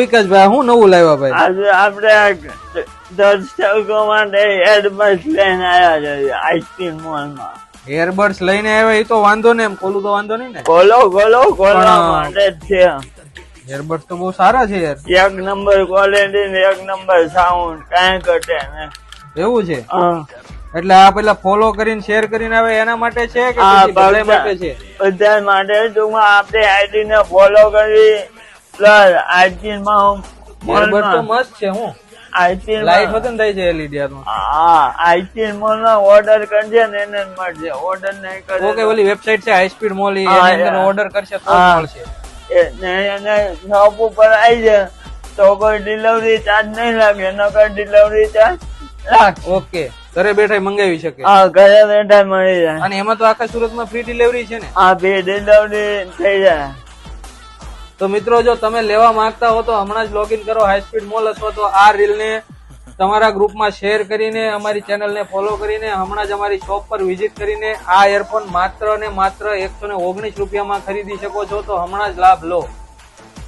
વિકાસભાઈ હું નવું લાવ્યા ભાઈ? આજે આપણે દર્શકો માટે એડબસ લઈને આવ્યા છે આઈસ્ક્રીમ મોલ માં. એરબડ્સ લઈને આવ્યા એ તો વાંધો ને, એમ ખોલું તો વાંધો નહીં ને? ખોલવા માટે જ છે. એરબડ્સ તો બહુ સારા છે યાર. એક નંબર ક્વોલિટી ને એક નંબર સાઉન્ડ, કાંઈ ઘટે ને. એવું છે? હા. એટલે આ પેલા ફોલો કરીને શેર કરીને આવે એના માટે છે કે પછી બધા માટે છે? બધા માટે. ટૂંકમાં આપણે આઈડી ને ફોલો કરવી પ્લસ આઈડી માં એરબડ તો મસ્ત છે. હું આઈટી લાઈટ વતન થાય છે એલઈડી માં. હા, આઈટી મોલ માં ઓર્ડર કરજે ને એને મળશે. ઓર્ડર નહીં કરે ઓકે, ઓલી વેબસાઈટ છે હાઈ સ્પીડ મોલ, એની અંદર ઓર્ડર કરશે તો મળશે. એને શોપ ઉપર આવી જાય તો કોઈ ડિલિવરી ચાર્જ નહીં લાગે, નકર ડિલિવરી ચાર્જ લાગે. ઓકે, ઘરે બેઠા મંગાવી શકે? હા, ઘરે બેઠા મળી જાય. અને એમાં તો આખા સુરતમાં ફ્રી ડિલિવરી છે ને? હા, ફ્રી ડિલિવરી થઈ જાય. તો મિત્રો, જો તમે લેવા માંગતા હો તો હમણાં જ લોગિન કરો હાઈ સ્પીડ મોલ, અથવા તો આ રીલ ને તમારા ગ્રુપમાં શેર કરીને, અમારી ચેનલને ફોલો કરીને, હમણાં જ અમારી શોપ પર વિઝિટ કરીને આ એરફોન માત્ર ને માત્ર 119 રૂપિયામાં ખરીદી શકો છો. તો હમણાં જ લાભ લો.